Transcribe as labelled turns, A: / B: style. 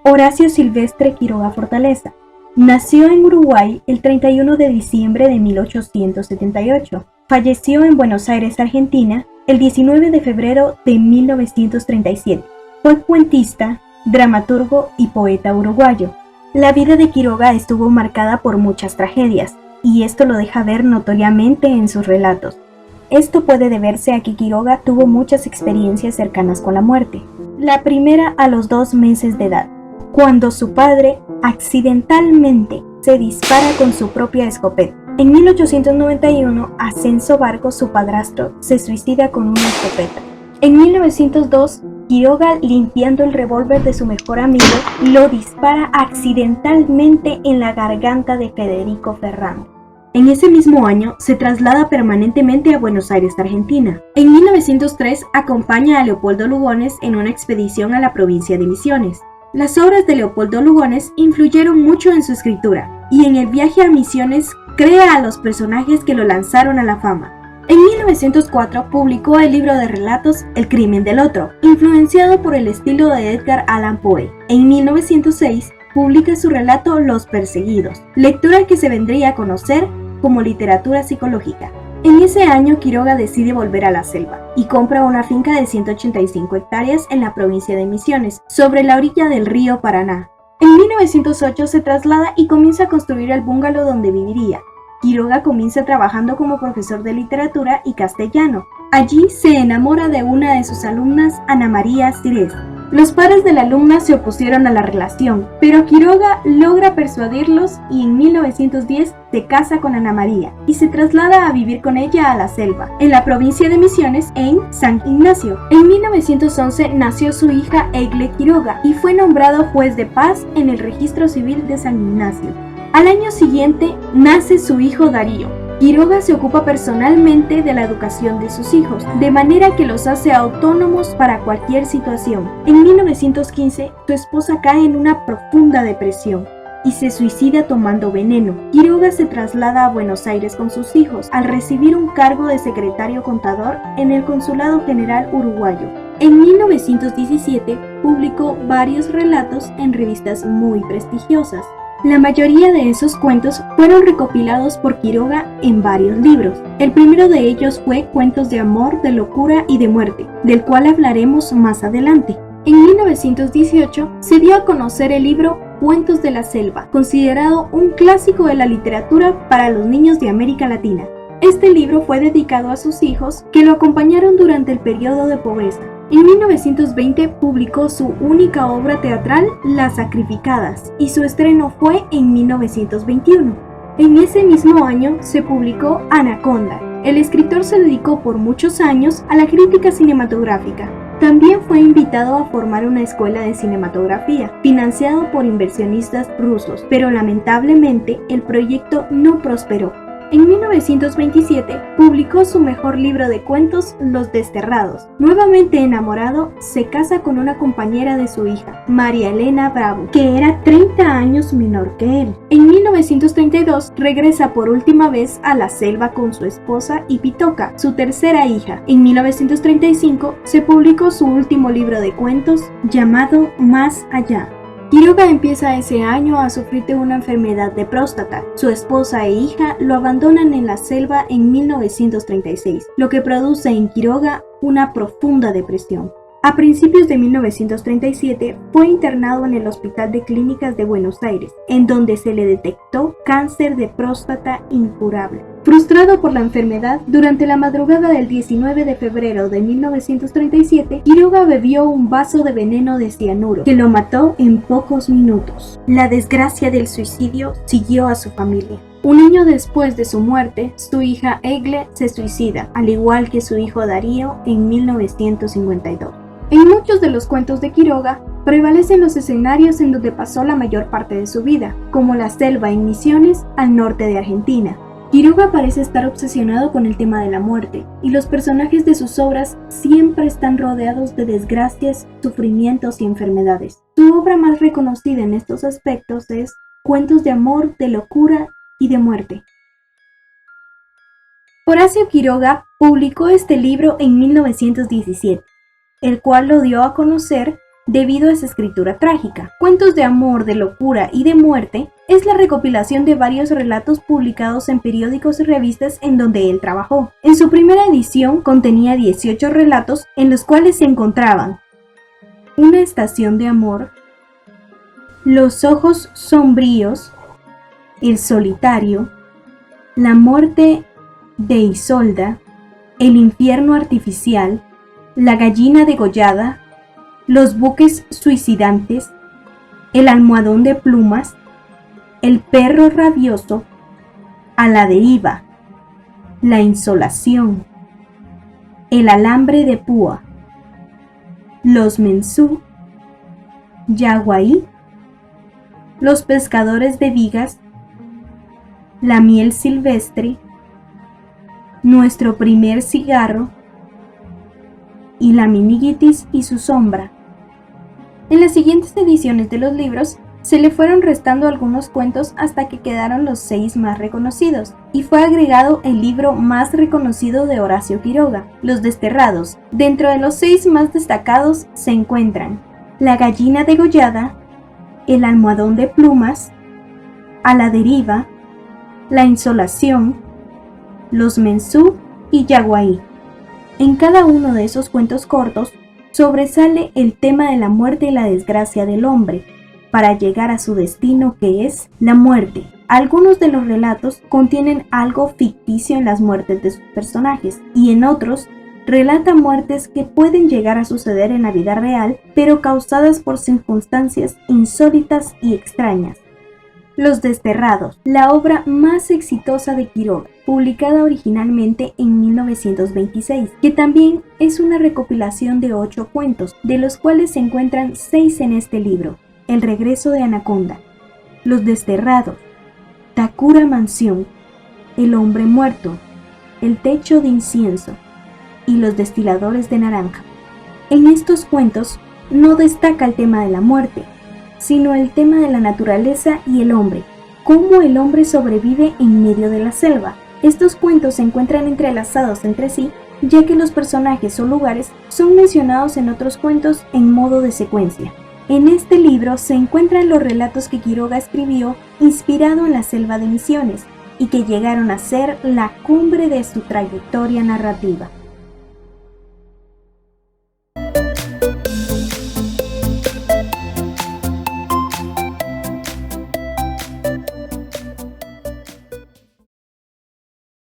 A: Horacio Silvestre Quiroga Fortaleza nació en Uruguay el 31 de diciembre de 1878. Falleció en Buenos Aires, Argentina, el 19 de febrero de 1937. Fue cuentista, dramaturgo y poeta uruguayo. La vida de Quiroga estuvo marcada por muchas tragedias, y esto lo deja ver notoriamente en sus relatos. Esto puede deberse a que Quiroga tuvo muchas experiencias cercanas con la muerte. La primera a los 2 meses de edad, cuando su padre accidentalmente se dispara con su propia escopeta. En 1891, Ascenso Vargo, su padrastro, se suicida con una escopeta. En 1902, Quiroga, limpiando el revólver de su mejor amigo, lo dispara accidentalmente en la garganta de Federico Ferrando. En ese mismo año, se traslada permanentemente a Buenos Aires, Argentina. En 1903, acompaña a Leopoldo Lugones en una expedición a la provincia de Misiones. Las obras de Leopoldo Lugones influyeron mucho en su escritura, y en el viaje a Misiones crea a los personajes que lo lanzaron a la fama. En 1904 publicó el libro de relatos El crimen del otro, influenciado por el estilo de Edgar Allan Poe. En 1906 publica su relato Los perseguidos, lectura que se vendría a conocer como literatura psicológica. En ese año Quiroga decide volver a la selva y compra una finca de 185 hectáreas en la provincia de Misiones, sobre la orilla del río Paraná. En 1908 se traslada y comienza a construir el bungalow donde viviría. Quiroga comienza trabajando como profesor de literatura y castellano. Allí se enamora de una de sus alumnas, Ana María Cires. Los padres de la alumna se opusieron a la relación, pero Quiroga logra persuadirlos y en 1910 se casa con Ana María y se traslada a vivir con ella a la selva, en la provincia de Misiones, en San Ignacio. En 1911 nació su hija Egle Quiroga y fue nombrado juez de paz en el registro civil de San Ignacio. Al año siguiente nace su hijo Darío. Quiroga se ocupa personalmente de la educación de sus hijos, de manera que los hace autónomos para cualquier situación. En 1915, su esposa cae en una profunda depresión y se suicida tomando veneno. Quiroga se traslada a Buenos Aires con sus hijos, al recibir un cargo de secretario contador en el Consulado General Uruguayo. En 1917, publicó varios relatos en revistas muy prestigiosas. La mayoría de esos cuentos fueron recopilados por Quiroga en varios libros. El primero de ellos fue Cuentos de amor, de locura y de muerte, del cual hablaremos más adelante. En 1918 se dio a conocer el libro Cuentos de la Selva, considerado un clásico de la literatura para los niños de América Latina. Este libro fue dedicado a sus hijos, que lo acompañaron durante el periodo de pobreza. En 1920 publicó su única obra teatral, Las Sacrificadas, y su estreno fue en 1921. En ese mismo año se publicó Anaconda. El escritor se dedicó por muchos años a la crítica cinematográfica. También fue invitado a formar una escuela de cinematografía, financiado por inversionistas rusos, pero lamentablemente el proyecto no prosperó. En 1927 publicó su mejor libro de cuentos, Los Desterrados. Nuevamente enamorado, se casa con una compañera de su hija, María Elena Bravo, que era 30 años menor que él. En 1932 regresa por última vez a la selva con su esposa y Pitoca, su tercera hija. En 1935 se publicó su último libro de cuentos, llamado Más Allá. Quiroga empieza ese año a sufrir de una enfermedad de próstata. Su esposa e hija lo abandonan en la selva en 1936, lo que produce en Quiroga una profunda depresión. A principios de 1937 fue internado en el Hospital de Clínicas de Buenos Aires, en donde se le detectó cáncer de próstata incurable. Frustrado por la enfermedad, durante la madrugada del 19 de febrero de 1937, Quiroga bebió un vaso de veneno de cianuro, que lo mató en pocos minutos. La desgracia del suicidio siguió a su familia. Un año después de su muerte, su hija Egle se suicida, al igual que su hijo Darío en 1952. En muchos de los cuentos de Quiroga prevalecen los escenarios en donde pasó la mayor parte de su vida, como la selva en Misiones, al norte de Argentina. Quiroga parece estar obsesionado con el tema de la muerte, y los personajes de sus obras siempre están rodeados de desgracias, sufrimientos y enfermedades. Su obra más reconocida en estos aspectos es Cuentos de amor, de locura y de muerte. Horacio Quiroga publicó este libro en 1917, el cual lo dio a conocer debido a su escritura trágica. Cuentos de amor, de locura y de muerte es la recopilación de varios relatos publicados en periódicos y revistas en donde él trabajó. En su primera edición contenía 18 relatos en los cuales se encontraban Una estación de amor, Los ojos sombríos, El solitario, La muerte de Isolda, El infierno artificial, La gallina degollada, Los buques suicidantes, El almohadón de plumas, El perro rabioso, A la deriva, La insolación, El alambre de púa, Los mensú, Yaguaí, Los pescadores de vigas, La miel silvestre, Nuestro primer cigarro y La meningitis y su sombra. En las siguientes ediciones de los libros se le fueron restando algunos cuentos hasta que quedaron los 6 más reconocidos, y fue agregado el libro más reconocido de Horacio Quiroga, Los Desterrados. Dentro de los 6 más destacados se encuentran La gallina degollada, El almohadón de plumas, A la deriva, La insolación, Los mensú y Yaguaí. En cada uno de esos cuentos cortos sobresale el tema de la muerte y la desgracia del hombre, para llegar a su destino, que es la muerte. Algunos de los relatos contienen algo ficticio en las muertes de sus personajes, y en otros relata muertes que pueden llegar a suceder en la vida real, pero causadas por circunstancias insólitas y extrañas. Los Desterrados, la obra más exitosa de Quiroga, publicada originalmente en 1926, que también es una recopilación de 8 cuentos, de los cuales se encuentran 6 en este libro: El regreso de Anaconda, Los Desterrados, Takura Mansión, El hombre muerto, El techo de incienso y Los destiladores de naranja. En estos cuentos no destaca el tema de la muerte, sino el tema de la naturaleza y el hombre, cómo el hombre sobrevive en medio de la selva. Estos cuentos se encuentran entrelazados entre sí, ya que los personajes o lugares son mencionados en otros cuentos en modo de secuencia. En este libro se encuentran los relatos que Quiroga escribió inspirado en la selva de Misiones y que llegaron a ser la cumbre de su trayectoria narrativa.